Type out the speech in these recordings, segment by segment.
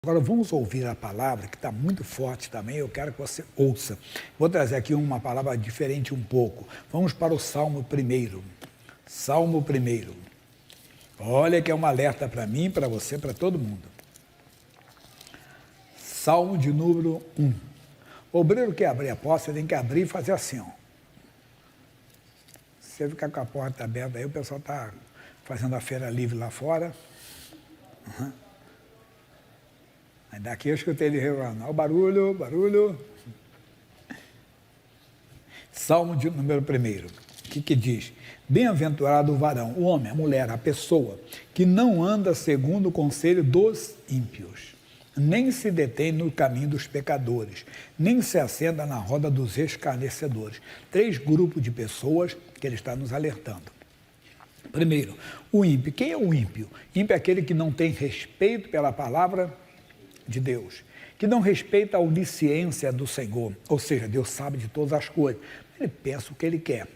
Agora vamos ouvir a palavra, que está muito forte também, eu quero que você ouça. Vou trazer aqui uma palavra diferente um pouco. Vamos para o Salmo 1. Salmo 1. Olha que é um alerta para mim, para você, para todo mundo. Salmo de número 1. O obreiro que abrir a porta, você tem que abrir e fazer assim, ó. Se você ficar com a porta aberta aí, o pessoal está fazendo a feira livre lá fora. Aí daqui eu escutei ele revelando. Olha o barulho, barulho. Salmo de número 1. O que diz? Bem-aventurado o varão, o homem, a mulher, a pessoa, que não anda segundo o conselho dos ímpios, nem se detém no caminho dos pecadores, nem se assenta na roda dos escarnecedores. 3 grupos de pessoas que ele está nos alertando. Primeiro, o ímpio. Quem é o ímpio? Ímpio é aquele que não tem respeito pela palavra de Deus, que não respeita a onisciência do Senhor, ou seja, Deus sabe de todas as coisas, ele pensa o que ele quer.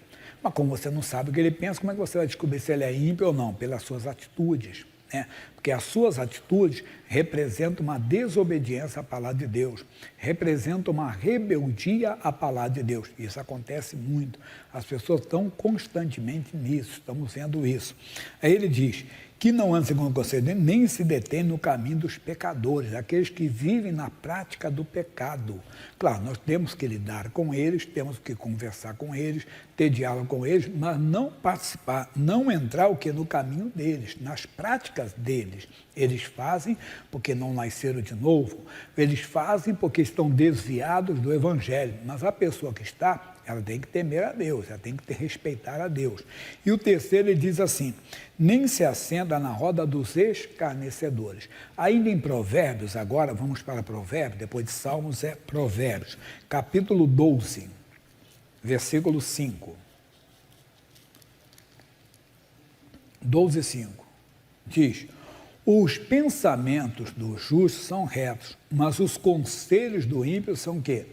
Mas como você não sabe o que ele pensa, como é que você vai descobrir se ele é ímpio ou não? Pelas suas atitudes, né? Porque as suas atitudes representam uma desobediência à palavra de Deus, representam uma rebeldia à palavra de Deus. Isso acontece muito. As pessoas estão constantemente nisso, estamos vendo isso. Aí ele diz que não anda segundo o conselho, nem se detém no caminho dos pecadores, aqueles que vivem na prática do pecado. Claro, nós temos que lidar com eles, temos que conversar com eles, ter diálogo com eles, mas não participar, não entrar o que no caminho deles, nas práticas deles. Eles fazem porque não nasceram de novo, eles fazem porque estão desviados do Evangelho, mas a pessoa que está, ela tem que temer a Deus, ela tem que respeitar a Deus. E o terceiro, ele diz assim, nem se assenta na roda dos escarnecedores. Ainda em Provérbios, agora vamos para Provérbios, depois de Salmos é Provérbios, capítulo 12, versículo 5. 12:5. Diz, os pensamentos do justo são retos, mas os conselhos do ímpio são o quê?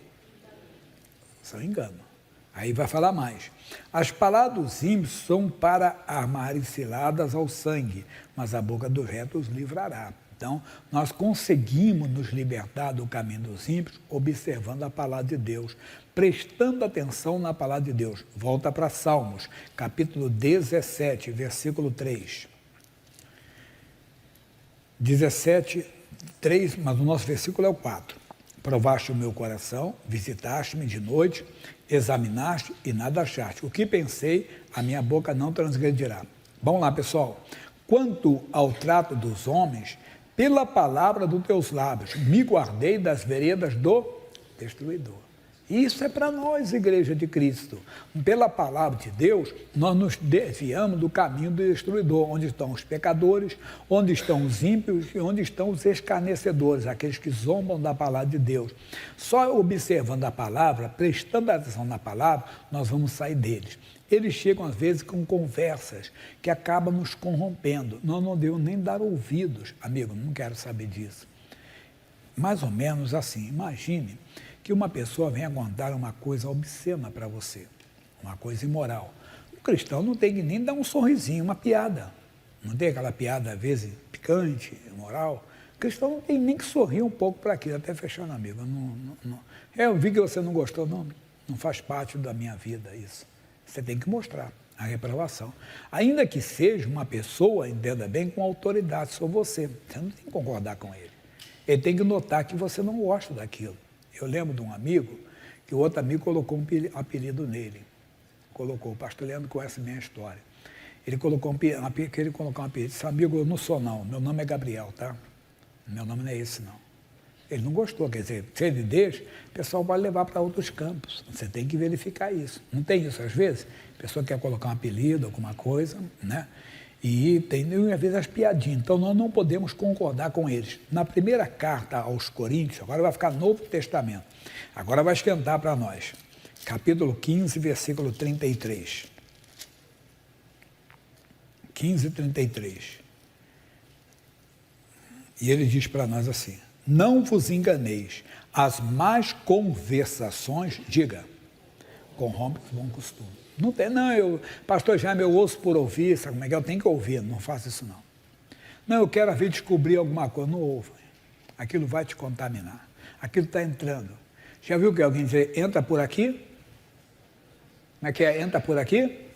São engano. Aí vai falar mais. As palavras dos ímpios são para armarem ciladas ao sangue, mas a boca dos retos os livrará. Então, nós conseguimos nos libertar do caminho dos ímpios observando a palavra de Deus, prestando atenção na palavra de Deus. Volta para Salmos, capítulo 17, versículo 3. 17, 3, mas o nosso versículo é o 4. Provaste o meu coração, visitaste-me de noite, examinaste e nada achaste. O que pensei, a minha boca não transgredirá. Vamos lá, pessoal. Quanto ao trato dos homens, pela palavra dos teus lábios, me guardei das veredas do destruidor. Isso é para nós, Igreja de Cristo. Pela palavra de Deus, nós nos desviamos do caminho do destruidor, onde estão os pecadores, onde estão os ímpios e onde estão os escarnecedores, aqueles que zombam da palavra de Deus. Só observando a palavra, prestando atenção na palavra, nós vamos sair deles. Eles chegam às vezes com conversas que acabam nos corrompendo. Nós não devemos nem dar ouvidos. Amigo, não quero saber disso. Mais ou menos assim, imagine que uma pessoa venha contar uma coisa obscena para você, uma coisa imoral. O cristão não tem que nem dar um sorrisinho, uma piada. Não tem aquela piada, às vezes, picante, imoral. O cristão não tem nem que sorrir um pouco para aquilo, até fechando, amigo. Eu vi que você não gostou, não faz parte da minha vida isso. Você tem que mostrar a reprovação. Ainda que seja uma pessoa, entenda bem, com autoridade sobre você. Você não tem que concordar com ele. Ele tem que notar que você não gosta daquilo. Eu lembro de um amigo, que o outro amigo colocou um apelido nele. Colocou, o pastor Leandro conhece a minha história. Ele colocou um apelido, disse, amigo, eu não sou não, meu nome é Gabriel, tá? Meu nome não é esse não. Ele não gostou, quer dizer, se ele deixa, o pessoal vai levar para outros campos. Você tem que verificar isso. Não tem isso às vezes? A pessoa quer colocar um apelido, alguma coisa, né? E tem, às vezes, as piadinhas. Então, nós não podemos concordar com eles. Na primeira carta aos Coríntios, agora vai ficar Novo Testamento, agora vai esquentar para nós. Capítulo 15, versículo 33. 15, 33. E ele diz para nós assim, não vos enganeis, as más conversações, diga, corrompem o bom costume. Não tem, pastor Jaime, eu ouço por ouvir, sabe como é que eu tenho que ouvir, não faço isso não. Não, eu quero vir descobrir alguma coisa, não ouvo. aquilo vai te contaminar. Aquilo está entrando. Já viu que alguém dizer, entra por aqui? Como é que é? Entra por aqui?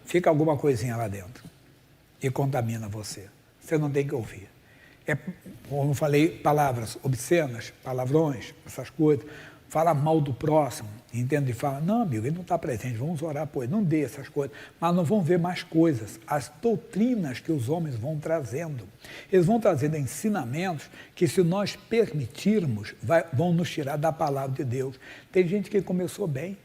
Fica alguma coisinha lá dentro e contamina você. Você não tem que ouvir. É, como eu falei, palavras obscenas, palavrões, essas coisas. Fala mal do próximo, entende? E fala, não, amigo, ele não está presente, vamos orar por ele. Não dê essas coisas, mas não vão ver mais coisas. As doutrinas que os homens vão trazendo. Eles vão trazendo ensinamentos que, se nós permitirmos, vão nos tirar da palavra de Deus. Tem gente que começou bem.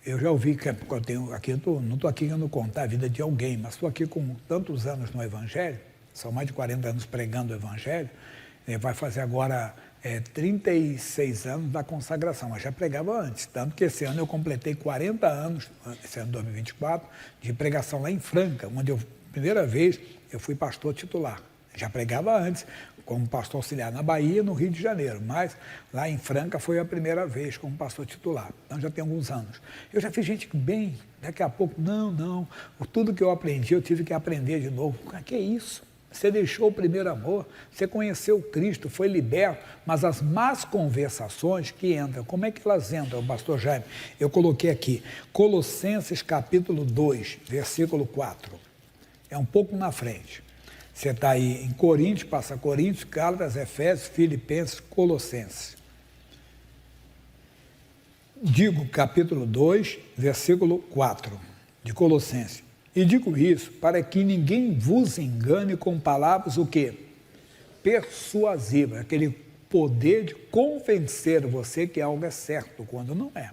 Eu já ouvi que eu tenho aqui, não estou aqui querendo contar a vida de alguém, mas estou aqui com tantos anos no Evangelho, são mais de 40 anos pregando o Evangelho, vai fazer agora 36 anos da consagração, mas já pregava antes, tanto que esse ano eu completei 40 anos, esse ano 2024, de pregação lá em Franca, onde eu, primeira vez, eu fui pastor titular. Já pregava antes, como pastor auxiliar na Bahia, no Rio de Janeiro, mas lá em Franca foi a primeira vez como pastor titular, então já tem alguns anos. Eu já fiz gente bem, daqui a pouco, não, tudo que eu aprendi, eu tive que aprender de novo. Que é isso? Você deixou o primeiro amor, você conheceu Cristo, foi liberto, mas as más conversações que entram, como é que elas entram, pastor Jaime? Eu coloquei aqui, Colossenses capítulo 2, versículo 4, é um pouco na frente. Você está aí em Coríntios, passa Coríntios, Gálatas, Efésios, Filipenses, Colossenses. Digo capítulo 2, versículo 4, de Colossenses. E digo isso para que ninguém vos engane com palavras o quê? Persuasivas, aquele poder de convencer você que algo é certo, quando não é.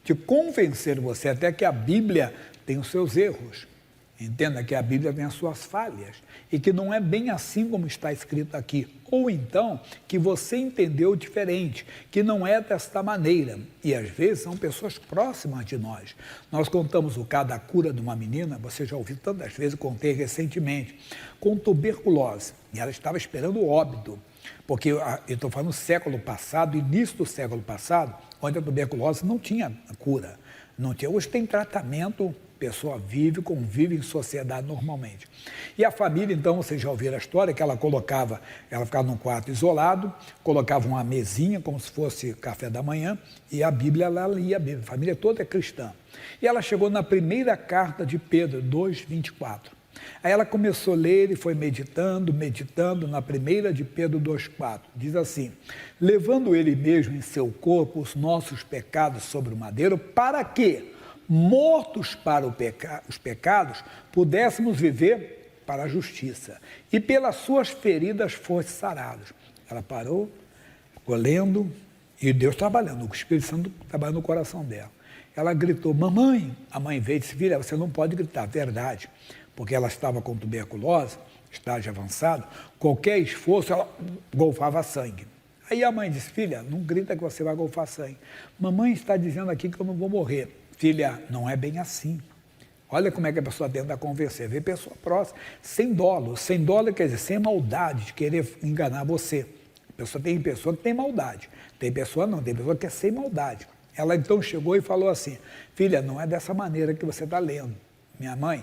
De convencer você até que a Bíblia tem os seus erros. Entenda que a Bíblia tem as suas falhas e que não é bem assim como está escrito aqui. Ou então, que você entendeu diferente, que não é desta maneira. E às vezes são pessoas próximas de nós. Nós contamos o caso da cura de uma menina, você já ouviu tantas vezes, contei recentemente, com tuberculose. E ela estava esperando o óbito. Porque eu estou falando do século passado, início do século passado, onde a tuberculose não tinha cura. Não tinha. Hoje tem tratamento, pessoa vive, convive em sociedade normalmente. E a família, então, vocês já ouviram a história, que ela ficava num quarto isolado, colocava uma mesinha, como se fosse café da manhã, e a Bíblia, ela lia a Bíblia, a família toda é cristã. E ela chegou na primeira carta de Pedro, 2:24. Aí ela começou a ler e foi meditando na primeira de Pedro 2:4. Diz assim, levando ele mesmo em seu corpo os nossos pecados sobre o madeiro, para que, mortos para os pecados, pudéssemos viver para a justiça. E pelas suas feridas fosse sarados. Ela parou, ficou lendo, e Deus trabalhando, o Espírito Santo trabalhando no coração dela. Ela gritou, mamãe. A mãe veio e disse, filha, você não pode gritar, verdade. Porque ela estava com tuberculose, estágio avançado, qualquer esforço, ela golfava sangue. Aí a mãe disse, filha, não grita que você vai golfar sangue. Mamãe está dizendo aqui que eu não vou morrer. Filha, não é bem assim. Olha como é que a pessoa tenta convencer. Vê pessoa próxima, sem dolo. Sem dolo quer dizer, sem maldade de querer enganar você. Tem pessoa que tem maldade. Tem pessoa não, tem pessoa que é sem maldade. Ela então chegou e falou assim, filha, não é dessa maneira que você está lendo. Minha mãe,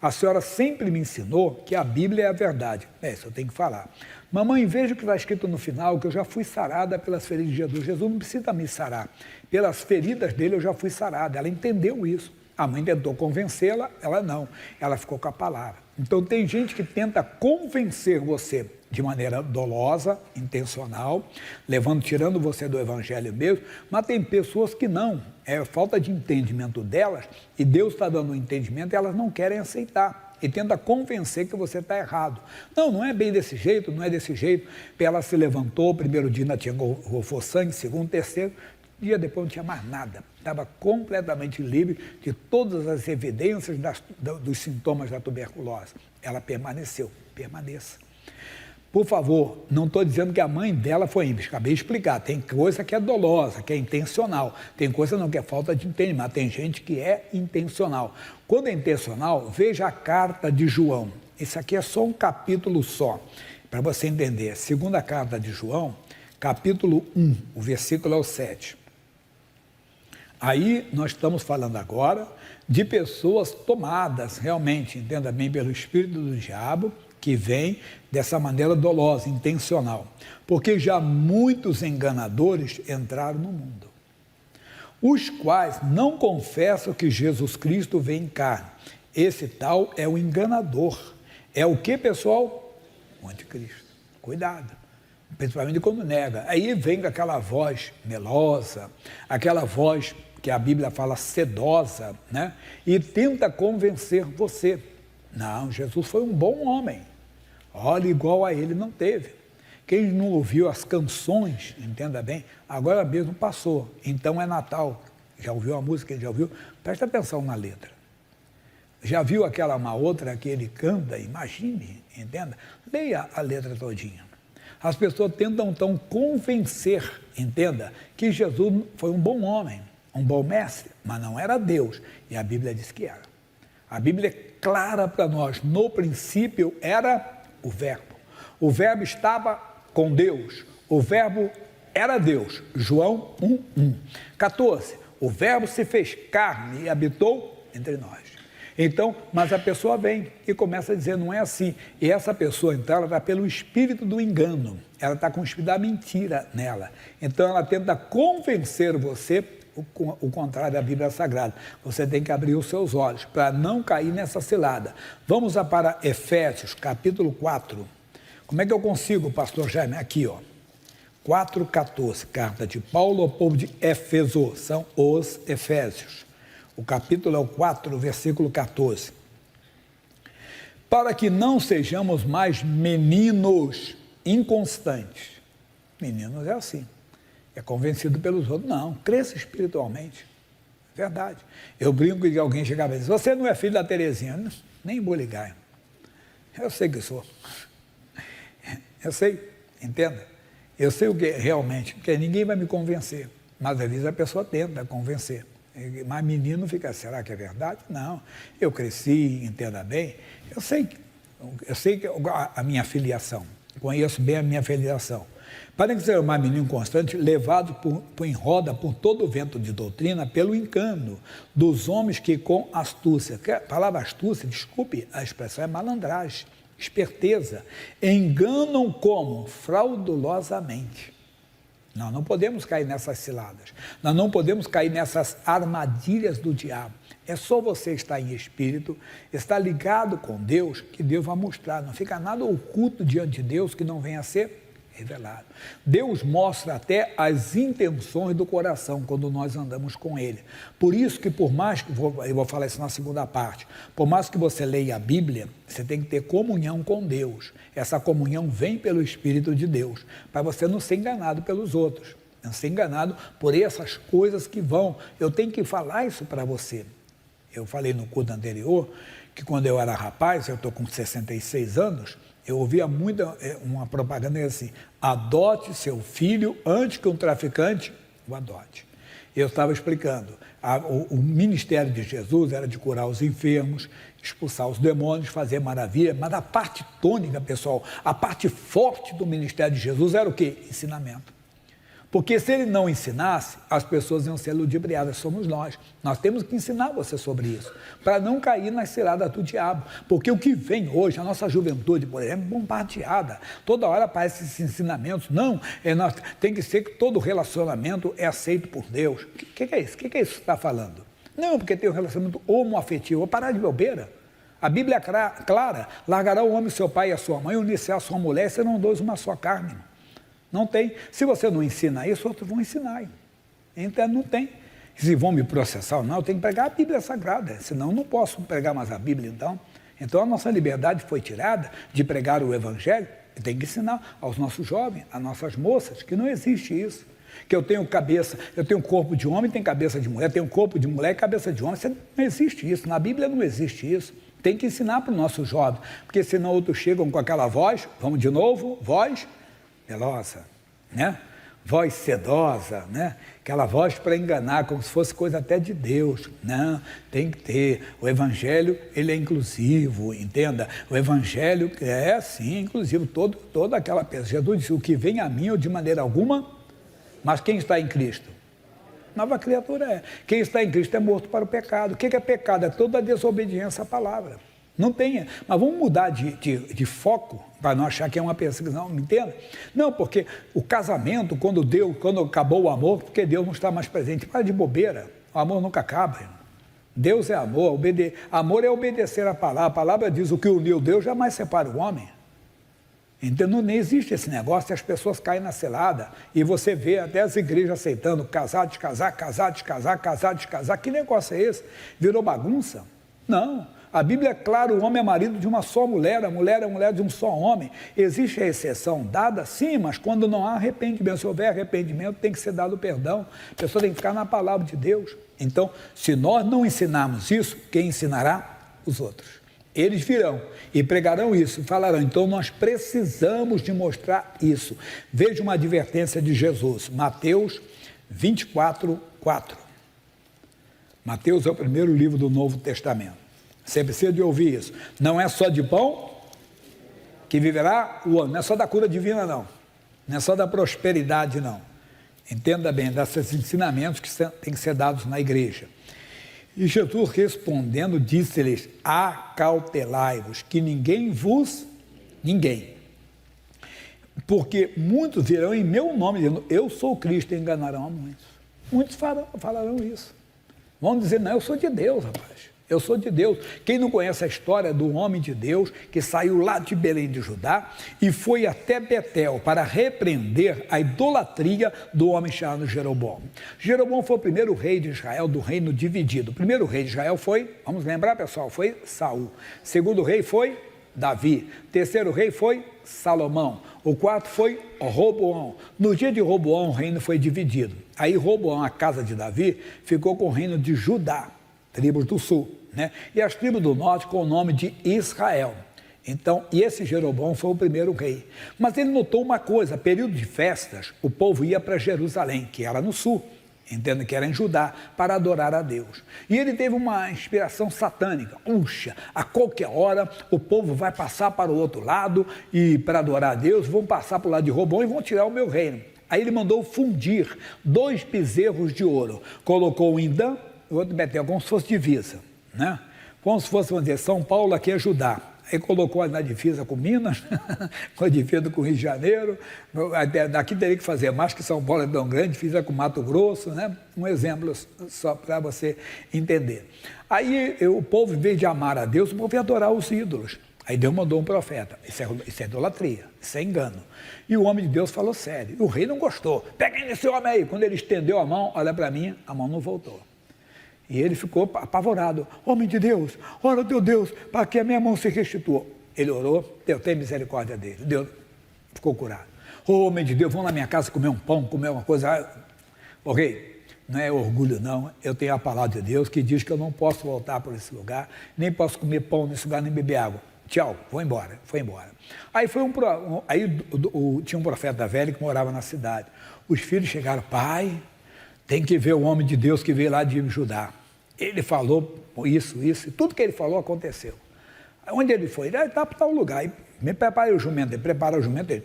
a senhora sempre me ensinou que a Bíblia é a verdade. Isso eu tenho que falar. Mamãe, veja o que está escrito no final, que eu já fui sarada pelas feridas de Jesus. Jesus não precisa me sarar. Pelas feridas dele eu já fui sarada. Ela entendeu isso. A mãe tentou convencê-la, ela não. Ela ficou com a palavra. Então tem gente que tenta convencer você de maneira dolosa, intencional, tirando você do evangelho mesmo, mas tem pessoas que não. É falta de entendimento delas, e Deus está dando um entendimento e elas não querem aceitar. E tenta convencer que você está errado. Não é bem desse jeito, não é desse jeito. Ela se levantou, primeiro dia ainda tinha golfou sangue, segundo, terceiro, dia depois não tinha mais nada. Estava completamente livre de todas as evidências dos sintomas da tuberculose. Ela permaneceu. Permaneça. Por favor, não estou dizendo que a mãe dela foi ímpia, acabei de explicar, tem coisa que é dolosa, que é intencional, tem coisa não que é falta de entendimento, tem gente que é intencional. Quando é intencional, veja a carta de João, isso aqui é só um capítulo só, para você entender, segunda carta de João, capítulo 1, o versículo é o 7. Aí nós estamos falando agora de pessoas tomadas realmente, entenda bem, pelo espírito do diabo, que vem dessa maneira dolosa, intencional. Porque já muitos enganadores entraram no mundo, os quais não confessam que Jesus Cristo vem em carne. Esse tal é o enganador. É o que, pessoal? O anticristo. Cuidado. Principalmente quando nega. Aí vem com aquela voz melosa, aquela voz que a Bíblia fala sedosa, né? E tenta convencer você. Não, Jesus foi um bom homem. Olha, igual a ele não teve. Quem não ouviu as canções, entenda bem, agora mesmo passou. Então é Natal. Já ouviu a música? Já ouviu? Presta atenção na letra. Já viu aquela uma outra que ele canta? Imagine, entenda? Leia a letra todinha. As pessoas tentam então convencer, entenda, que Jesus foi um bom homem, um bom mestre, mas não era Deus. E a Bíblia diz que era. A Bíblia é clara para nós. No princípio era o Verbo. O Verbo estava com Deus. O Verbo era Deus. João 1:1. 14. O Verbo se fez carne e habitou entre nós. Então, mas a pessoa vem e começa a dizer, não é assim. E essa pessoa, então, ela está pelo espírito do engano. Ela está com o espírito da mentira nela. Então, ela tenta convencer você o contrário da Bíblia Sagrada. Você tem que abrir os seus olhos para não cair nessa cilada. Vamos lá para Efésios, capítulo 4. Como é que eu consigo, pastor Jaime? Aqui, ó. 4:14, carta de Paulo ao povo de Éfeso, são os Efésios. O capítulo é o 4, versículo 14. Para que não sejamos mais meninos inconstantes. Meninos é assim, é convencido pelos outros. Não, cresça espiritualmente. Verdade. Eu brinco de alguém chegar e dizer, você não é filho da Terezinha. Nem vou ligar. Eu sei que sou. Eu sei, entenda. Eu sei o que realmente, porque ninguém vai me convencer. Mas às vezes a pessoa tenta convencer. Mas menino fica, será que é verdade? Não, eu cresci, entenda bem, eu sei que a minha filiação, conheço bem a minha filiação. Para que seja mais menino constante, levado em roda por todo o vento de doutrina, pelo engano dos homens que com astúcia, a palavra astúcia, desculpe, a expressão é malandragem, esperteza, enganam como? Fraudulosamente. Nós não podemos cair nessas ciladas. Nós não podemos cair nessas armadilhas do diabo. É só você estar em espírito, estar ligado com Deus, que Deus vai mostrar. Não fica nada oculto diante de Deus que não venha a ser revelado. Deus mostra até as intenções do coração quando nós andamos com Ele. Por isso que por mais que, eu vou falar isso na segunda parte, por mais que você leia a Bíblia, você tem que ter comunhão com Deus. Essa comunhão vem pelo Espírito de Deus, para você não ser enganado pelos outros, não ser enganado por essas coisas que vão. Eu tenho que falar isso para você. Eu falei no culto anterior que quando eu era rapaz, eu estou com 66 anos, eu ouvia muito uma propaganda assim, adote seu filho antes que um traficante o adote. Eu estava explicando, o ministério de Jesus era de curar os enfermos, expulsar os demônios, fazer maravilha, mas a parte tônica, pessoal, a parte forte do ministério de Jesus era o quê? Ensinamento. Porque se ele não ensinasse, as pessoas iam ser ludibriadas, somos nós. Nós temos que ensinar você sobre isso, para não cair nas ciladas do diabo. Porque o que vem hoje, a nossa juventude, por exemplo, bombardeada. Toda hora aparecem esses ensinamentos. Não, tem que ser que todo relacionamento é aceito por Deus. O que é isso? O que é isso que você está falando? Não, porque tem um relacionamento homoafetivo. Vou parar de bobeira. A Bíblia é clara. Largará o homem seu pai e a sua mãe, unir-se a sua mulher, serão dois uma só carne. Não tem. Se você não ensina isso, outros vão ensinar. Então, não tem. Se vão me processar ou não, eu tenho que pregar a Bíblia Sagrada, senão eu não posso pregar mais a Bíblia, então. Então, a nossa liberdade foi tirada de pregar o Evangelho, e tem que ensinar aos nossos jovens, às nossas moças, que não existe isso. Que eu tenho cabeça, eu tenho corpo de homem, tem cabeça de mulher, tenho corpo de mulher e cabeça de homem. Não existe isso, na Bíblia não existe isso. Tem que ensinar para o nosso jovem, porque senão outros chegam com aquela voz, vamos de novo, voz melosa, né? Voz sedosa, né? Aquela voz para enganar, como se fosse coisa até de Deus. Não, tem que ter. O Evangelho, ele é inclusivo, entenda? O Evangelho é assim, inclusivo, toda aquela pessoa. Jesus disse, o que vem a mim, eu de maneira alguma, mas quem está em Cristo? Nova criatura é. Quem está em Cristo é morto para o pecado. O que é pecado? É toda a desobediência à palavra. Não tem, mas vamos mudar de foco para não achar que é uma perseguição, me entenda? Não, porque o casamento, quando acabou o amor, porque Deus não está mais presente. Para de bobeira, o amor nunca acaba, irmão. Deus é amor, amor é obedecer a palavra diz o que uniu Deus jamais separa o homem. Então não existe esse negócio, as pessoas caem na cilada e você vê até as igrejas aceitando casar, descasar, casar, descasar, casar, descasar. Que negócio é esse? Virou bagunça? Não. A Bíblia é clara, o homem é marido de uma só mulher, a mulher é mulher de um só homem. Existe a exceção dada, sim, mas quando não há arrependimento, se houver arrependimento, tem que ser dado perdão. A pessoa tem que ficar na palavra de Deus. Então, se nós não ensinarmos isso, quem ensinará? Os outros. Eles virão e pregarão isso, falarão. Então, nós precisamos de mostrar isso. Veja uma advertência de Jesus, Mateus 24, 4. Mateus é o primeiro livro do Novo Testamento. Você precisa de ouvir isso. Não é só de pão que viverá o homem. Não é só da cura divina, não. Não é só da prosperidade, não. Entenda bem, desses ensinamentos que têm que ser dados na igreja. E Jesus respondendo, disse-lhes, acautelai-vos, que ninguém, porque muitos virão em meu nome, dizendo, eu sou o Cristo, e enganarão a muitos. Muitos falarão isso. Vão dizer, não, eu sou de Deus, rapaz. Eu sou de Deus. Quem não conhece a história do homem de Deus que saiu lá de Belém de Judá e foi até Betel para repreender a idolatria do homem chamado Jeroboão. Jeroboão foi o primeiro rei de Israel do reino dividido. O primeiro rei de Israel foi, vamos lembrar pessoal, foi Saul. O segundo rei foi Davi. O terceiro rei foi Salomão. O quarto foi Roboão. No dia de Roboão o reino foi dividido. Aí Roboão, a casa de Davi, ficou com o reino de Judá. Tribos do sul, né? E as tribos do norte com o nome de Israel. Então, e esse Jeroboão foi o primeiro rei. Mas ele notou uma coisa, período de festas, o povo ia para Jerusalém, que era no sul, entenda que era em Judá, para adorar a Deus. E ele teve uma inspiração satânica. Puxa, a qualquer hora o povo vai passar para o outro lado e para adorar a Deus, vão passar para o lado de Roboão e vão tirar o meu reino. Aí ele mandou fundir 2 bezerros de ouro, colocou em Dan, o outro Betel, como se fosse divisa, né? Como se fosse, vamos dizer, São Paulo aqui é Judá. Aí colocou na divisa com Minas, com a divisa com o Rio de Janeiro, daqui teria que fazer mais, que São Paulo é tão grande, fiz com Mato Grosso, né? Um exemplo só para você entender. Aí o povo, em vez de amar a Deus, o povo ia adorar os ídolos. Aí Deus mandou um profeta, isso é idolatria, isso é engano. E o homem de Deus falou sério, o rei não gostou, peguem esse homem aí. Quando ele estendeu a mão, olha para mim, a mão não voltou. E ele ficou apavorado. Homem de Deus, ora teu Deus, para que a minha mão se restitua. Ele orou, Deus tem misericórdia dele. Deus ficou curado. Homem de Deus, vão na minha casa comer um pão, comer uma coisa. Ok, não é orgulho não. Eu tenho a palavra de Deus que diz que eu não posso voltar por esse lugar, nem posso comer pão nesse lugar, nem beber água. Tchau, vou embora. Foi embora. Aí tinha um profeta velho que morava na cidade. Os filhos chegaram, pai, tem que ver o homem de Deus que veio lá de Judá. Ele falou isso, e tudo que ele falou aconteceu. Onde ele foi? Ele está para tal lugar. Aí, me prepare o jumento, ele prepara o jumento, ele...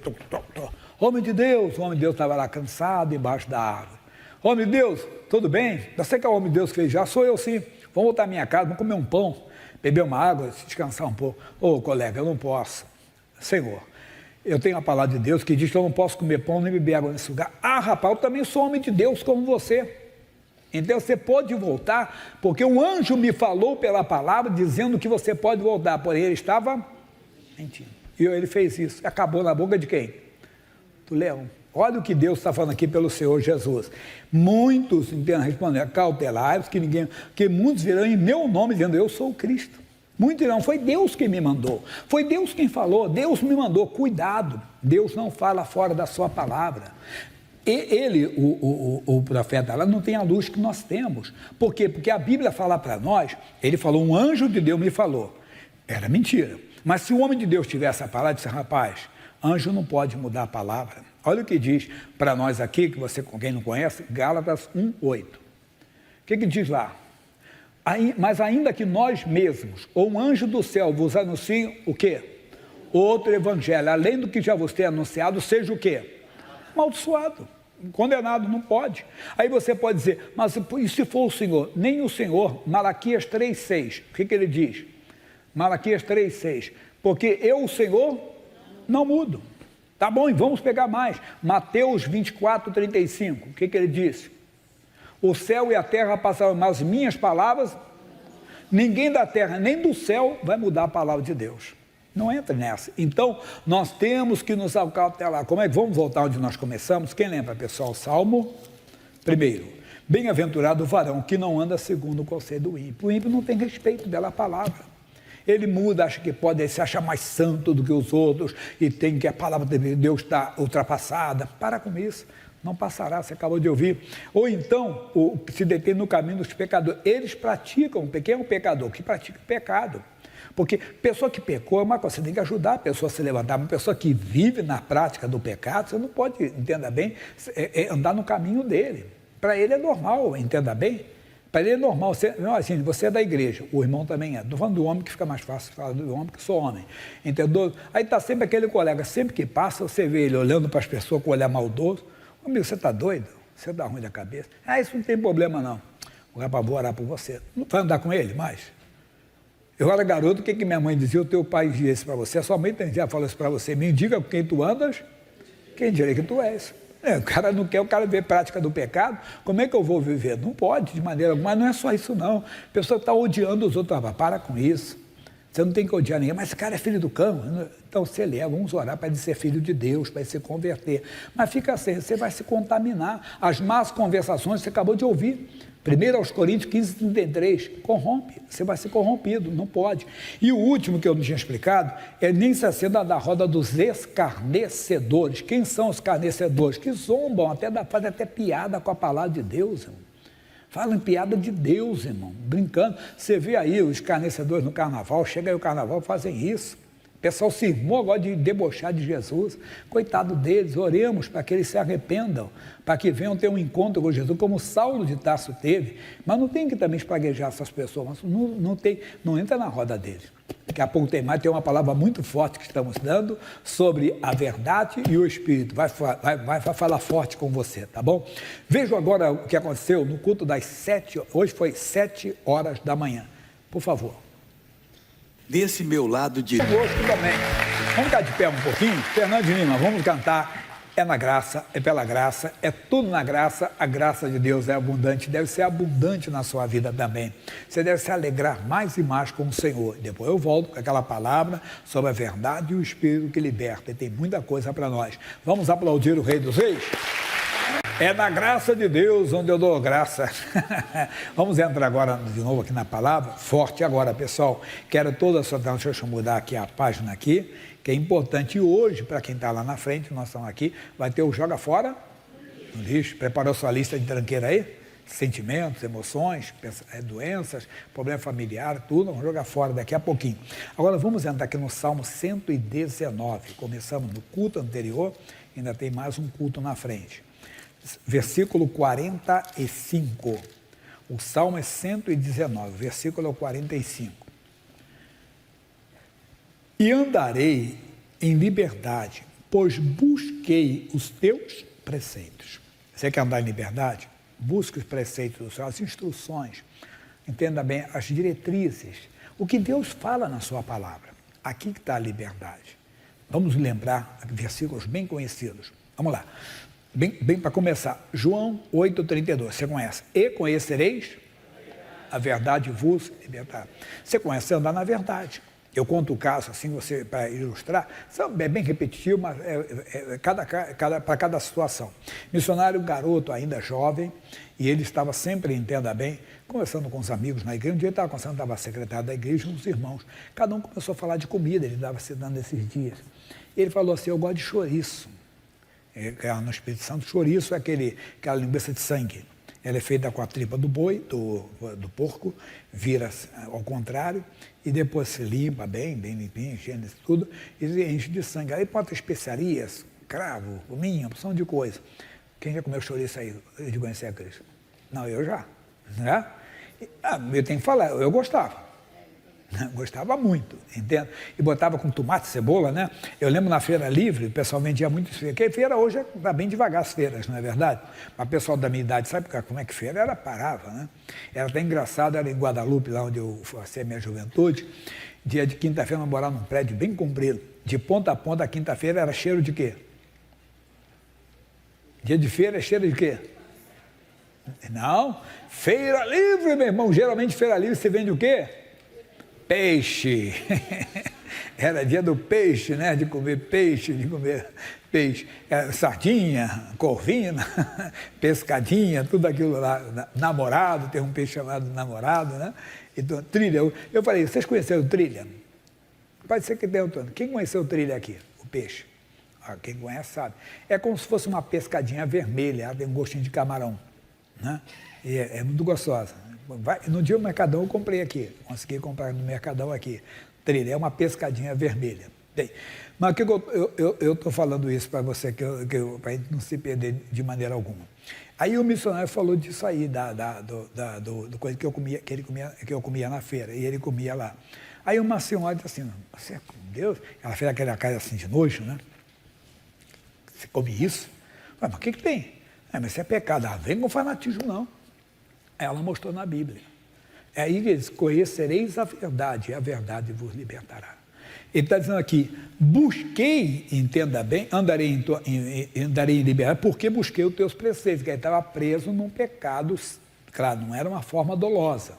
Homem de Deus, o homem de Deus estava lá cansado embaixo da árvore. Homem de Deus, tudo bem? Você que é o homem de Deus que fez já? Sou eu sim. Vamos voltar à minha casa, vamos comer um pão, beber uma água, descansar um pouco. Ô, colega, eu não posso. Senhor, eu tenho a palavra de Deus que diz que eu não posso comer pão nem beber água nesse lugar. Ah, rapaz, eu também sou homem de Deus como você. Então você pode voltar, porque um anjo me falou pela palavra dizendo que você pode voltar, porém ele estava mentindo. E ele fez isso. Acabou na boca de quem? Do leão. Olha o que Deus está falando aqui pelo Senhor Jesus. Muitos, entendam, respondendo, cautelai-vos, que muitos virão em meu nome dizendo, eu sou o Cristo. Muitos não, foi Deus quem me mandou, foi Deus quem falou, Deus me mandou, cuidado, Deus não fala fora da sua palavra. E ele, o profeta lá, não tem a luz que nós temos. Por quê? Porque a Bíblia fala para nós, ele falou, um anjo de Deus me falou. Era mentira. Mas se o homem de Deus tivesse a palavra, disse, rapaz, anjo não pode mudar a palavra. Olha o que diz para nós aqui, que você, quem não conhece, Gálatas 1:8. O que diz lá? Mas ainda que nós mesmos, ou um anjo do céu vos anuncie o quê? Outro evangelho, além do que já vos tem anunciado, seja o quê? Amaldiçoado, condenado, não pode. Aí você pode dizer, mas e se for o Senhor? Nem o Senhor, Malaquias 3:6, o que ele diz? Malaquias 3:6. Porque eu, o Senhor, não mudo. Tá bom, e vamos pegar mais. Mateus 24:35. O que ele disse? O céu e a terra passarão, mas as minhas palavras, ninguém da terra nem do céu vai mudar a palavra de Deus. Não entre nessa. Então, nós temos que nos acautelar. Como é que vamos voltar onde nós começamos? Quem lembra, pessoal? Salmo 1. Bem-aventurado o varão que não anda segundo o conselho do ímpio. O ímpio não tem respeito pela palavra. Ele muda, acha que pode se achar mais santo do que os outros e tem que a palavra de Deus está ultrapassada. Para com isso. Não passará, você acabou de ouvir. Ou então, se detém no caminho dos pecadores. Eles praticam, quem é um pecador? Que pratica o pecado. Porque pessoa que pecou é uma coisa, você tem que ajudar a pessoa a se levantar. Uma pessoa que vive na prática do pecado, você não pode, entenda bem, andar no caminho dele. Para ele é normal, entenda bem. Para ele é normal, você é da igreja, o irmão também é. Estou falando do homem que fica mais fácil falar do homem que sou homem. Entendeu? Aí está sempre aquele colega, sempre que passa, você vê ele olhando para as pessoas com um olhar maldoso. Amigo, você está doido? Você está ruim da cabeça? Isso não tem problema não. Vou orar por você. Não vai andar com ele mais? Eu era garoto, o que minha mãe dizia? O teu pai dizia isso para você, a sua mãe já falou isso para você. Me diga com quem tu andas, quem dirá que tu és. O cara não quer, o cara ver prática do pecado, como é que eu vou viver? Não pode, de maneira alguma, mas não é só isso não. A pessoa está odiando os outros, para com isso. Você não tem que odiar ninguém, mas esse cara é filho do cão. Então você leva, vamos orar para ele ser filho de Deus, para ele se converter. Mas fica assim, você vai se contaminar. As más conversações, você acabou de ouvir. 1 aos Coríntios 15:33, corrompe, você vai ser corrompido, não pode. E o último que eu não tinha explicado, é nem se acenda da roda dos escarnecedores. Quem são os escarnecedores? Que zombam, fazem até piada com a palavra de Deus, irmão. Falam piada de Deus, irmão, brincando. Você vê aí os escarnecedores no carnaval, chega aí o carnaval, fazem isso. O pessoal se irmou agora de debochar de Jesus. Coitado deles, oremos para que eles se arrependam, para que venham ter um encontro com Jesus, como Saulo de Tarso teve. Mas não tem que também espraguejar essas pessoas, não entra na roda deles. Daqui a pouco tem uma palavra muito forte que estamos dando sobre a verdade e o Espírito. Vai falar forte com você, tá bom? Veja agora o que aconteceu no culto das 7, hoje foi 7 horas da manhã. Por favor. Desse meu lado de... Conosco também. Vamos ficar de pé um pouquinho? Fernando de Lima, vamos cantar. É na graça, é pela graça, é tudo na graça. A graça de Deus é abundante, deve ser abundante na sua vida também. Você deve se alegrar mais e mais com o Senhor. Depois eu volto com aquela palavra sobre a verdade e o Espírito que liberta. E tem muita coisa para nós. Vamos aplaudir o Rei dos Reis? É na graça de Deus onde eu dou graça. Vamos entrar agora de novo aqui na palavra, forte agora, pessoal. Quero toda a sua atenção, deixa eu mudar aqui a página aqui, que é importante. E hoje, para quem está lá na frente, nós estamos aqui, vai ter o Joga Fora no Lixo. Preparou sua lista de tranqueira aí? Sentimentos, emoções, doenças, problema familiar, tudo, vamos jogar fora daqui a pouquinho. Agora vamos entrar aqui no Salmo 119. Começamos no culto anterior, ainda tem mais um culto na frente. Versículo 45, o Salmo é 119, versículo é o 45. E andarei em liberdade, pois busquei os teus preceitos. Você quer andar em liberdade? Busque os preceitos do Senhor, as instruções, entenda bem, as diretrizes, o que Deus fala na sua palavra. Aqui que está a liberdade. Vamos lembrar versículos bem conhecidos. Vamos lá. Bem para começar, João 8,32, você conhece? E conhecereis a verdade vos libertará. Você conhece andar na verdade. Eu conto o caso, assim, para ilustrar, é bem repetitivo, mas para cada situação. Missionário, garoto, ainda jovem, e ele estava sempre, entenda bem, conversando com os amigos na igreja. Um dia ele estava conversando, estava secretário da igreja, uns irmãos. Cada um começou a falar de comida, ele estava se dando esses dias. Ele falou assim, eu gosto de chouriço. No Espírito Santo, chouriço é aquela linguiça de sangue. Ela é feita com a tripa do boi, do porco, vira ao contrário, e depois se limpa bem limpinho, enche tudo, e enche de sangue. Aí bota especiarias, cravo, cominho, opção de coisa. Quem já comeu chouriço aí, de conhecer a Cristo? Não, eu já. Né? Eu tenho que falar, eu gostava. Gostava muito, entende? E botava com tomate, cebola, né? Eu lembro na feira livre, o pessoal vendia muito isso. Porque feira hoje está bem devagar as feiras, não é verdade? Mas o pessoal da minha idade, sabe como é que feira? Era parava, né? Era até engraçado, era em Guadalupe, lá onde eu passei a minha juventude. Dia de quinta-feira, eu morava num prédio bem comprido. De ponta a ponta, a quinta-feira era cheiro de quê? Dia de feira é cheiro de quê? Não, feira livre, meu irmão. Geralmente, feira livre, você vende o quê? Peixe. Era dia do peixe, né? De comer peixe, sardinha, corvina, pescadinha, tudo aquilo lá. Namorado, tem um peixe chamado namorado, né? Então, trilha. Eu falei, vocês conheceram trilha? Pode ser que tenham todo. Quem conheceu trilha aqui? O peixe. Quem conhece sabe. É como se fosse uma pescadinha vermelha, ela tem um gostinho de camarão, né? E é muito gostosa. No dia do Mercadão eu comprei aqui, consegui comprar no Mercadão aqui. Trilha, é uma pescadinha vermelha. Bem, mas o que eu estou falando isso para você, para a gente não se perder de maneira alguma. Aí o missionário falou disso aí, do coisa que eu comia, que eu comia na feira, e ele comia lá. Aí uma senhora disse assim, você é com Deus? Ela fez aquela cara assim de nojo, né? Você come isso? Mas o que tem? Mas isso é pecado. Vem com fanatismo, não. Aí ela mostrou na Bíblia. É aí que ele diz, conhecereis a verdade, e a verdade vos libertará. Ele está dizendo aqui, busquei, entenda bem, andarei em liberdade, porque busquei os teus preceitos, que ele estava preso num pecado, claro, não era uma forma dolosa,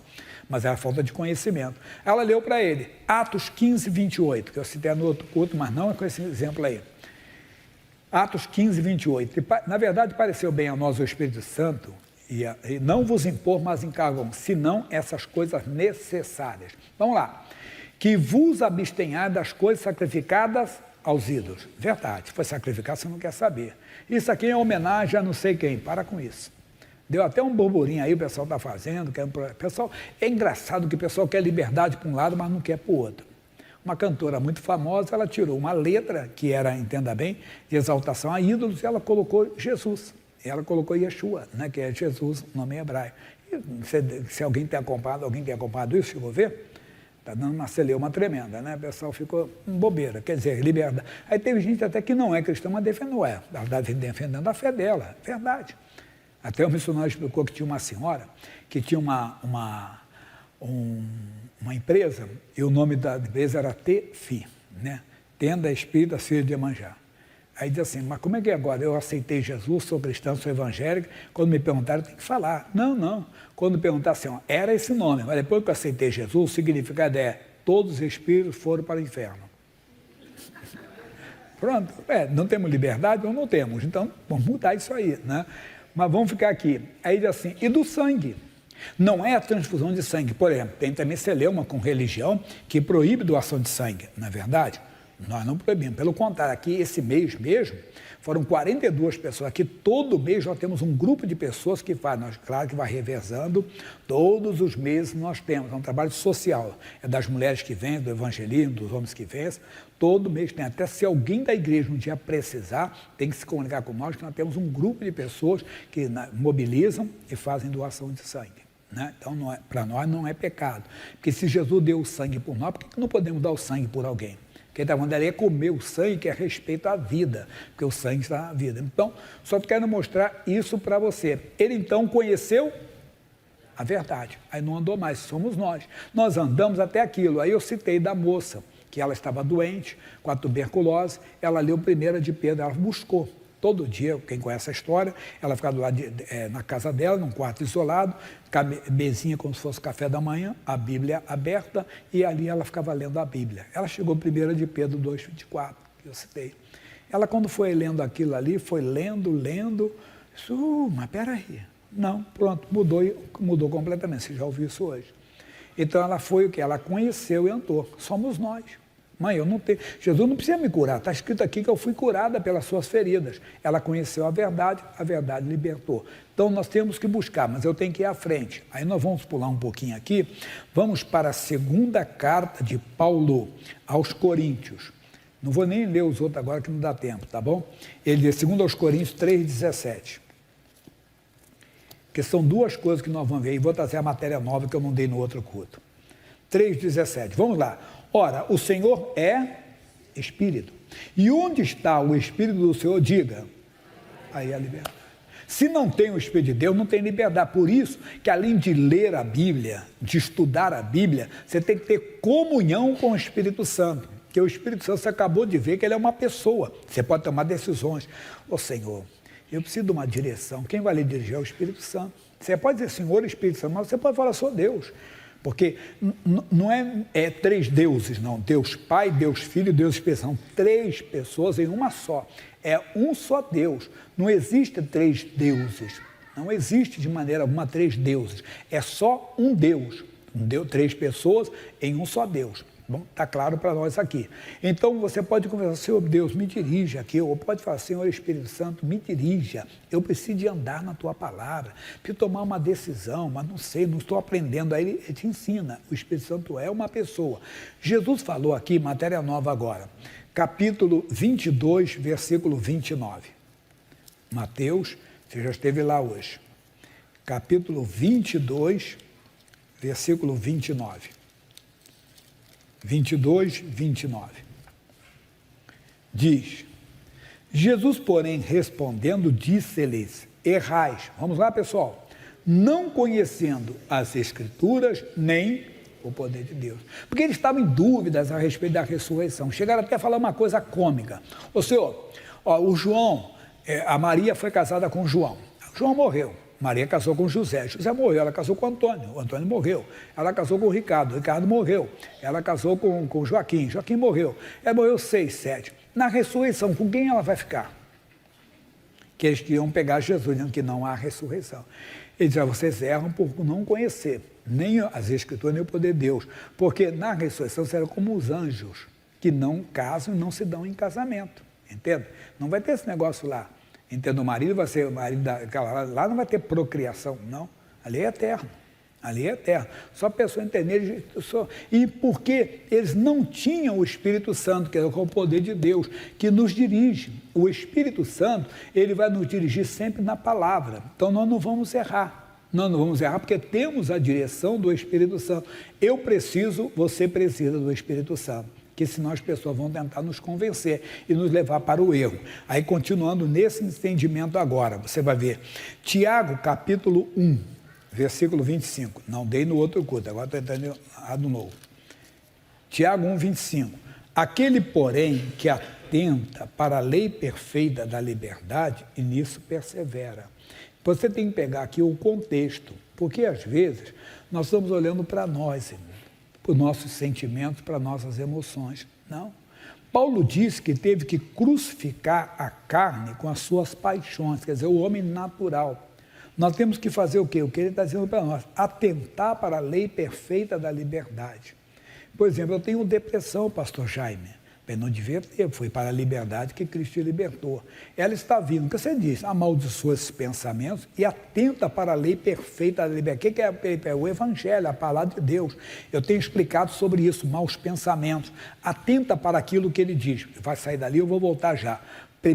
mas era falta de conhecimento. Ela leu para ele, Atos 15, 28, que eu citei no outro culto, mas não é com esse exemplo aí. Atos 15, 28. Na verdade, pareceu bem a nós o Espírito Santo, e não vos impor, mas encargam, senão essas coisas necessárias. Vamos lá. Que vos abstenhar das coisas sacrificadas aos ídolos. Verdade, se for sacrificar, você não quer saber. Isso aqui é homenagem a não sei quem, para com isso. Deu até um burburinho aí, o pessoal está fazendo. É engraçado que o pessoal quer liberdade para um lado, mas não quer para o outro. Uma cantora muito famosa, ela tirou uma letra, que era, entenda bem, de exaltação a ídolos, e ela colocou Jesus. Ela colocou Yeshua, né, que é Jesus, nome hebraico. E se alguém tem acompanhado isso, chegou a ver? Está dando uma celeuma tremenda, né? O pessoal ficou bobeira, quer dizer, liberdade. Aí teve gente até que não é cristã, mas defendendo ela. Ela está defendendo a fé dela, verdade. Até o missionário explicou que tinha uma senhora que tinha uma empresa, e o nome da empresa era TFI, né? Tenda Espírita Filho de Iemanjá. Aí diz assim, mas como é que é agora? Eu aceitei Jesus, sou cristão, sou evangélico, quando me perguntaram, eu tenho que falar. Não. Quando me perguntaram assim, era esse nome, mas depois que eu aceitei Jesus, o significado é, todos os espíritos foram para o inferno. Pronto, não temos liberdade? Não temos, então vamos mudar isso aí, né? Mas vamos ficar aqui. Aí diz assim, e do sangue? Não é a transfusão de sangue, por exemplo, tem também celeuma com religião que proíbe doação de sangue, não é verdade? Nós não proibimos, pelo contrário, aqui esse mês mesmo, foram 42 pessoas, aqui todo mês nós temos um grupo de pessoas que faz, claro que vai revezando, todos os meses nós temos, é um trabalho social, é das mulheres que vêm, do evangelismo, dos homens que vêm, todo mês tem, até se alguém da igreja um dia precisar, tem que se comunicar com nós, que nós temos um grupo de pessoas que mobilizam e fazem doação de sangue. Né? Então, para nós não é pecado, porque se Jesus deu o sangue por nós, por que não podemos dar o sangue por alguém? Quem está falando ali é comer o sangue, que é respeito à vida, porque o sangue está na vida. Então, só quero mostrar isso para você. Ele então conheceu a verdade, aí não andou mais, somos nós. Nós andamos até aquilo. Aí eu citei da moça, que ela estava doente com a tuberculose, ela leu 1 de Pedro, ela buscou. Todo dia, quem conhece a história, ela ficava do lado na casa dela, num quarto isolado, mesinha como se fosse café da manhã, a Bíblia aberta, e ali ela ficava lendo a Bíblia. Ela chegou 1 de Pedro 2,24, que eu citei. Ela, quando foi lendo aquilo ali, foi lendo, isso, mas peraí. Não, pronto, mudou completamente, você já ouviu isso hoje. Então ela foi o que? Ela conheceu e andou. Somos nós. Mãe, eu não tenho. Jesus não precisa me curar, está escrito aqui que eu fui curada pelas suas feridas. Ela conheceu a verdade libertou. Então nós temos que buscar, mas eu tenho que ir à frente. Aí nós vamos pular um pouquinho aqui, vamos para a segunda carta de Paulo aos Coríntios. Não vou nem ler os outros agora que não dá tempo, tá bom? Ele diz, 2 aos Coríntios 3,17. Que são duas coisas que nós vamos ver, e vou trazer a matéria nova que eu não dei no outro culto. 3,17, vamos lá. Ora, o Senhor é Espírito. E onde está o Espírito do Senhor? Diga. Aí a liberdade. Se não tem o Espírito de Deus, não tem liberdade. Por isso que além de ler a Bíblia, de estudar a Bíblia, você tem que ter comunhão com o Espírito Santo. Porque o Espírito Santo, você acabou de ver que ele é uma pessoa. Você pode tomar decisões. Ô Senhor, eu preciso de uma direção. Quem vai lhe dirigir é o Espírito Santo. Você pode dizer Senhor Espírito Santo, mas você pode falar sou Deus. Porque não é três deuses, não. Deus Pai, Deus Filho, Deus Espírito Santo. São três pessoas em uma só. É um só Deus. Não existe três deuses. Não existe de maneira alguma três deuses. É só um Deus. Três pessoas em um só Deus. Bom, está claro para nós aqui. Então você pode conversar, Senhor Deus, me dirija aqui, ou pode falar, Senhor Espírito Santo, me dirija, eu preciso de andar na tua palavra, preciso tomar uma decisão, mas não sei, não estou aprendendo. Aí ele te ensina, o Espírito Santo é uma pessoa. Jesus falou aqui, matéria nova agora, capítulo 22, versículo 29. Mateus, você já esteve lá hoje. Capítulo 22, versículo 29. 22, 29. Diz, Jesus, porém, respondendo, disse-lhes, errais. Vamos lá, pessoal. Não conhecendo as Escrituras, nem o poder de Deus. Porque eles estavam em dúvidas a respeito da ressurreição. Chegaram até a falar uma coisa cômica. Ô Senhor, o João, a Maria foi casada com João. João morreu. Maria casou com José. José morreu. Ela casou com Antônio. O Antônio morreu. Ela casou com Ricardo. Ricardo morreu. Ela casou com Joaquim. Joaquim morreu. Ela morreu 6, 7. Na ressurreição, com quem ela vai ficar? Que eles queriam pegar Jesus, dizendo que não há ressurreição. Ele diz, vocês erram por não conhecer nem as Escrituras, nem o poder de Deus. Porque na ressurreição serão como os anjos, que não casam e não se dão em casamento. Entende? Não vai ter esse negócio lá. Entendo, o marido vai ser o marido daquela lá, não vai ter procriação, não. Ali é eterno. Ali é eterno. Só a pessoa entender. E porque eles não tinham o Espírito Santo, que é o poder de Deus, que nos dirige. O Espírito Santo, ele vai nos dirigir sempre na palavra. Então nós não vamos errar. Nós não vamos errar porque temos a direção do Espírito Santo. Eu preciso, você precisa do Espírito Santo. Que senão as pessoas vão tentar nos convencer e nos levar para o erro. Aí, continuando nesse entendimento agora, você vai ver, Tiago, capítulo 1, versículo 25. Não dei no outro culto, agora estou entrando no novo. Tiago 1, 25. Aquele, porém, que atenta para a lei perfeita da liberdade e nisso persevera. Você tem que pegar aqui o contexto, porque às vezes nós estamos olhando para nós, irmão, para os nossos sentimentos, para nossas emoções. Não. Paulo disse que teve que crucificar a carne com as suas paixões, quer dizer, o homem natural. Nós temos que fazer o quê? O que ele está dizendo para nós, atentar para a lei perfeita da liberdade. Por exemplo, eu tenho depressão, pastor Jaime. Eu não devia ter, foi para a liberdade que Cristo te libertou. Ela está vindo, o que você diz? Amaldiçoa esses pensamentos e atenta para a lei perfeita da liberdade. O que é o Evangelho, a palavra de Deus? Eu tenho explicado sobre isso, maus pensamentos. Atenta para aquilo que ele diz. Vai sair dali, eu vou voltar já. 1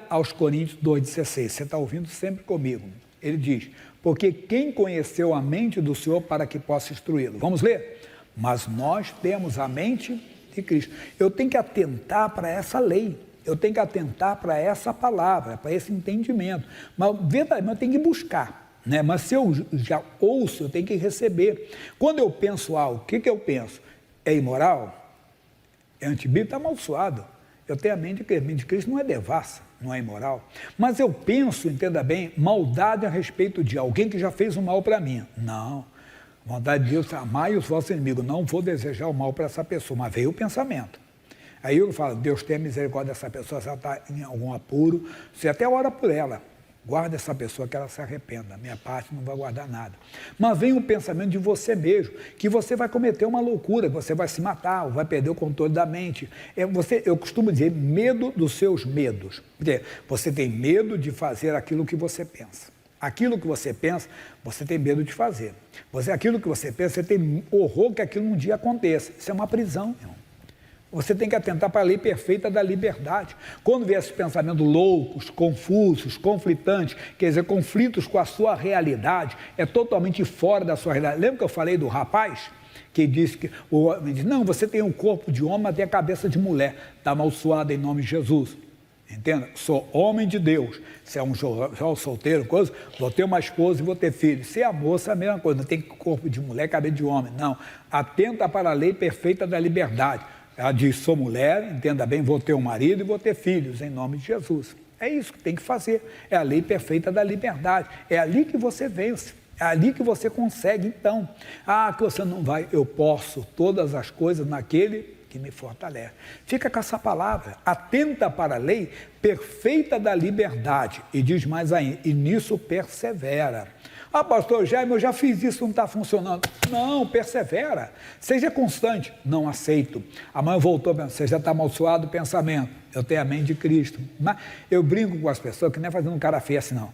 aos Coríntios 2,16. Você está ouvindo sempre comigo. Ele diz, porque quem conheceu a mente do Senhor para que possa instruí-lo? Vamos ler? Mas nós temos a mente de Cristo. Eu tenho que atentar para essa lei, eu tenho que atentar para essa palavra, para esse entendimento, mas eu tenho que buscar, né? Mas se eu já ouço, eu tenho que receber. Quando eu penso algo, o que eu penso? É imoral? É antibíblico? Está amaldiçoado. Eu tenho a mente de Cristo, não é devassa, não é imoral, mas eu penso, entenda bem, maldade a respeito de alguém que já fez o mal para mim. Não. Vontade de Deus, amai os vossos inimigos. Não vou desejar o mal para essa pessoa, mas veio o pensamento. Aí eu falo, Deus tenha misericórdia dessa pessoa, se ela está em algum apuro, você até ora por ela. Guarda essa pessoa que ela se arrependa. A minha parte não vai guardar nada. Mas vem um pensamento de você mesmo, que você vai cometer uma loucura, que você vai se matar, ou vai perder o controle da mente. Eu costumo dizer, medo dos seus medos. Porque você tem medo de fazer aquilo que você pensa. Aquilo que você pensa, você tem medo de fazer. Aquilo que você pensa, você tem horror que aquilo um dia aconteça. Isso é uma prisão, irmão. Você tem que atentar para a lei perfeita da liberdade. Quando vier esses pensamentos loucos, confusos, conflitantes, quer dizer, conflitos com a sua realidade, é totalmente fora da sua realidade. Lembra que eu falei do rapaz? Que disse que o homem diz, não, você tem um corpo de homem, mas tem a cabeça de mulher. Está amaldiçoado em nome de Jesus. Entenda? Sou homem de Deus. Se é um solteiro, coisa, vou ter uma esposa e vou ter filhos. Se é a moça, a mesma coisa. Não tem corpo de mulher, cabelo de homem. Não. Atenta para a lei perfeita da liberdade. Ela diz, sou mulher, entenda bem, vou ter um marido e vou ter filhos, em nome de Jesus. É isso que tem que fazer. É a lei perfeita da liberdade. É ali que você vence. É ali que você consegue, então. Ah, que você não vai. Eu posso todas as coisas naquele que me fortalece. Fica com essa palavra. Atenta para a lei perfeita da liberdade. E diz mais ainda, e nisso persevera. Ah, pastor Jaime, eu já fiz isso, não está funcionando. Não, persevera. Seja constante. Não aceito. Amanhã voltou, você já está amaldiçoado o pensamento. Eu tenho a mente de Cristo. Mas eu brinco com as pessoas que nem é fazendo um cara feio assim, não.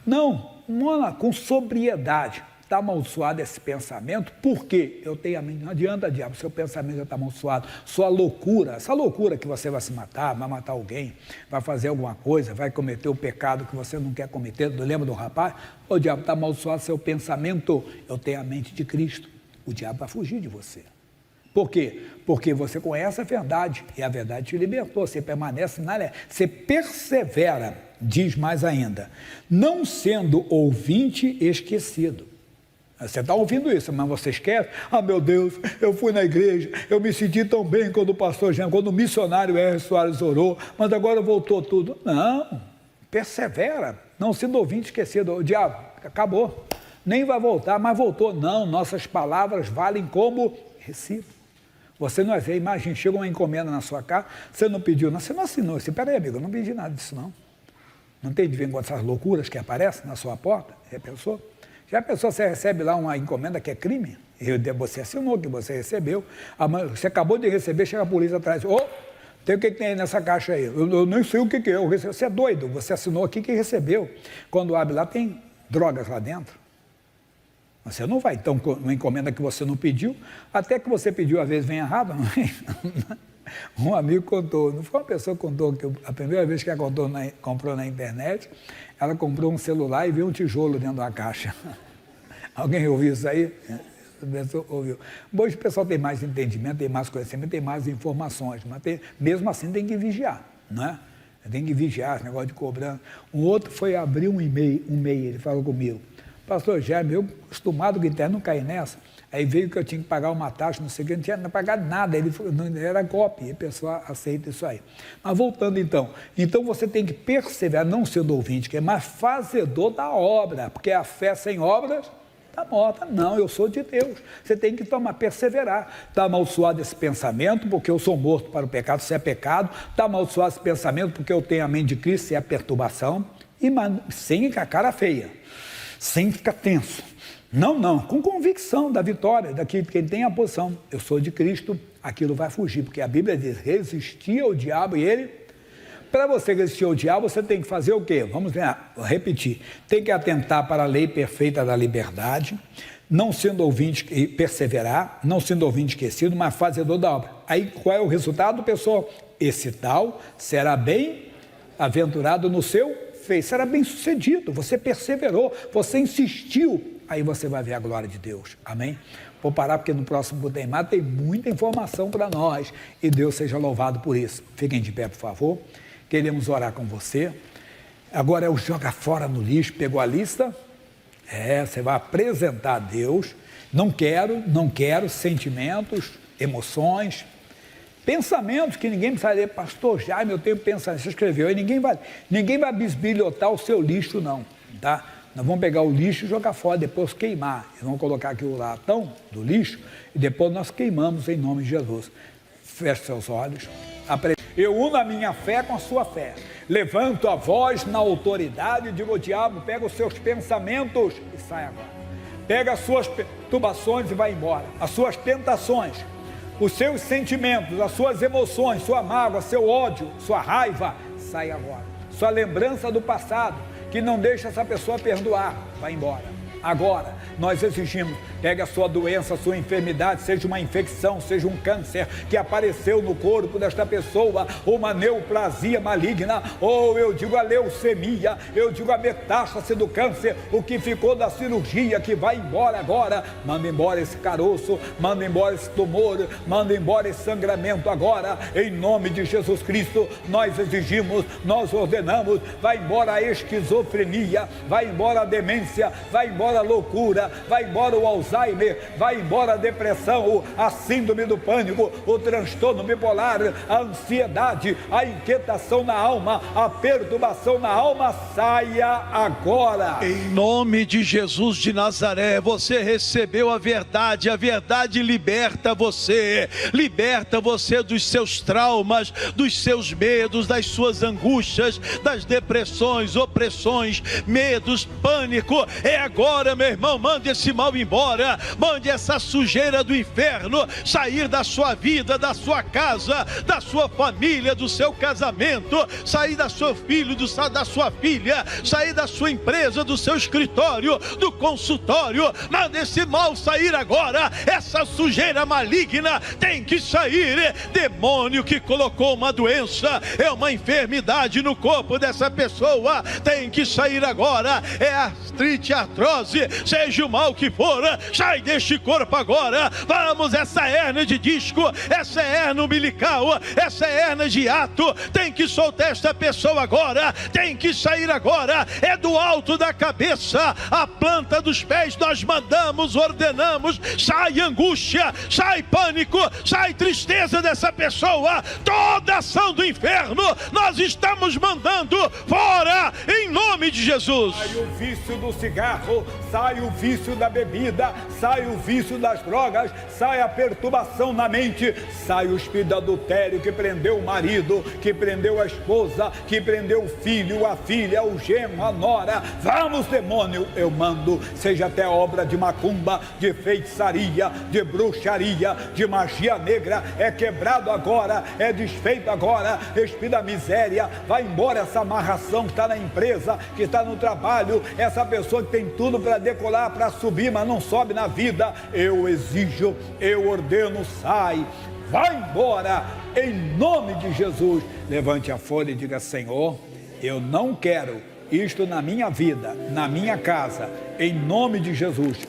Não, com sobriedade. Está amaldiçoado esse pensamento, por quê? Eu tenho a mente, não adianta, diabo, seu pensamento já está amaldiçoado, sua loucura, essa loucura que você vai se matar, vai matar alguém, vai fazer alguma coisa, vai cometer o pecado que você não quer cometer, lembra do rapaz? O diabo está amaldiçoado seu pensamento, eu tenho a mente de Cristo, o diabo vai fugir de você. Por quê? Porque você conhece a verdade, e a verdade te libertou, você permanece na lei, você persevera, diz mais ainda, não sendo ouvinte esquecido. Você está ouvindo isso, mas você esquece? Ah, meu Deus, eu fui na igreja, eu me senti tão bem quando o pastor Jean, quando o missionário R. Soares orou, mas agora voltou tudo. Não, persevera, não sendo ouvinte esquecido. O diabo, acabou, nem vai voltar, mas voltou. Não, nossas palavras valem como recibo. Você não é, imagina, chega uma encomenda na sua casa, você não pediu, não, você não assinou. Você, peraí, amigo, eu não pedi nada disso, não. Não tem de ver com essas loucuras que aparecem na sua porta? Já pensou? Já pensou, você recebe lá uma encomenda que é crime? E você assinou que você recebeu. Você acabou de receber, chega a polícia atrás. Tem o que tem aí nessa caixa aí? Eu nem sei o que é. Você é doido, você assinou aqui que recebeu. Quando abre lá, tem drogas lá dentro. Você não vai, então, uma encomenda que você não pediu, até que você pediu, às vezes vem errado, não é? Um amigo contou, não foi uma pessoa que contou, que a primeira vez que ela comprou na internet, ela comprou um celular e viu um tijolo dentro da caixa. Alguém ouviu isso aí? A pessoa ouviu. Hoje o pessoal tem mais entendimento, tem mais conhecimento, tem mais informações, mas mesmo assim tem que vigiar, não é? Tem que vigiar esse negócio de cobrança. Um outro foi abrir um e-mail, ele falou comigo, pastor Jaime, eu acostumado com internet, não caí nessa. Aí veio que eu tinha que pagar uma taxa, não sei o que, não tinha pagado nada, ele não era golpe, e a pessoa aceita isso aí. Mas voltando então você tem que perseverar, não sendo ouvinte, mas fazedor da obra, porque a fé sem obras está morta. Não, eu sou de Deus, você tem que perseverar. Está amaldiçoado esse pensamento, porque eu sou morto para o pecado, isso é pecado. Está amaldiçoado esse pensamento, porque eu tenho a mente de Cristo, isso é a perturbação, sem a cara feia, sem ficar tenso. Não, com convicção da vitória, daquilo que ele tem a posição. Eu sou de Cristo, aquilo vai fugir, porque a Bíblia diz, resistir ao diabo e ele... Para você resistir ao diabo, você tem que fazer o quê? Vamos repetir. Tem que atentar para a lei perfeita da liberdade, não sendo ouvinte e perseverar, não sendo ouvinte esquecido, mas fazedor da obra. Aí qual é o resultado, pessoal? Esse tal será bem-aventurado no seu fez, será bem sucedido, você perseverou, você insistiu, aí você vai ver a glória de Deus, amém? Vou parar porque no próximo Teimado tem muita informação para nós, e Deus seja louvado por isso. Fiquem de pé, por favor, queremos orar com você. Agora é o joga fora no lixo, pegou a lista? Você vai apresentar a Deus, não quero, sentimentos, emoções, pensamentos que ninguém precisaria, pastor Jaime, eu tenho pensamento, você escreveu, e ninguém vai bisbilhotar o seu lixo não, tá? Nós vamos pegar o lixo e jogar fora, depois queimar, e vamos colocar aqui o latão do lixo, e depois nós queimamos em nome de Jesus. Feche seus olhos, eu uno a minha fé com a sua fé, levanto a voz na autoridade e digo, o diabo, pega os seus pensamentos e sai agora, pega as suas perturbações e vai embora, as suas tentações, os seus sentimentos, as suas emoções, sua mágoa, seu ódio, sua raiva, sai agora. Sua lembrança do passado, que não deixa essa pessoa perdoar, vai embora. agora. Nós exigimos, pegue a sua doença, a sua enfermidade, seja uma infecção, seja um câncer que apareceu no corpo desta pessoa, uma neoplasia maligna, ou eu digo a leucemia, eu digo a metástase do câncer, o que ficou da cirurgia, que vai embora agora. Manda embora esse caroço, manda embora esse tumor, manda embora esse sangramento agora, em nome de Jesus Cristo. Nós exigimos, nós ordenamos, vai embora a esquizofrenia, vai embora a demência, vai embora a loucura, vai embora o Alzheimer, vai embora a depressão, a síndrome do pânico, o transtorno bipolar, a ansiedade, a inquietação na alma, a perturbação na alma, saia agora. Em nome de Jesus de Nazaré, você recebeu a verdade liberta você dos seus traumas, dos seus medos, das suas angústias, das depressões, opressões, medos, pânico. É agora, meu irmão, mande esse mal embora, mande essa sujeira do inferno sair da sua vida, da sua casa, da sua família, do seu casamento, sair da seu filho, da sua filha, sair da sua empresa, do seu escritório, do consultório. Mande esse mal sair agora, essa sujeira maligna tem que sair. Demônio que colocou uma doença, é uma enfermidade no corpo dessa pessoa, tem que sair agora. É artrite, artrose, seja o mal que for, sai deste corpo agora. Vamos, essa hérnia de disco, essa hérnia umbilical, essa hérnia de hiato, tem que soltar esta pessoa agora, tem que sair agora. É do alto da cabeça, a planta dos pés, nós mandamos, ordenamos, sai angústia, sai pânico, sai tristeza dessa pessoa, toda ação do inferno, nós estamos mandando fora, em nome de Jesus. Sai o vício do cigarro, sai o vício da bebida, sai o vício das drogas, sai a perturbação na mente, sai o espírito do adultério que prendeu o marido, que prendeu a esposa, que prendeu o filho, a filha, o genro, a nora. Vamos, demônio, eu mando, seja até obra de macumba, de feitiçaria, de bruxaria, de magia negra, é quebrado agora, é desfeito agora. Espírito da miséria, vai embora essa amarração que está na empresa, que está no trabalho, essa pessoa que tem tudo para decolar, para subir, mas não sobe na vida. Eu exijo, eu ordeno, sai, vai embora, em nome de Jesus. Levante a folha e diga: Senhor, eu não quero isto na minha vida, na minha casa, em nome de Jesus.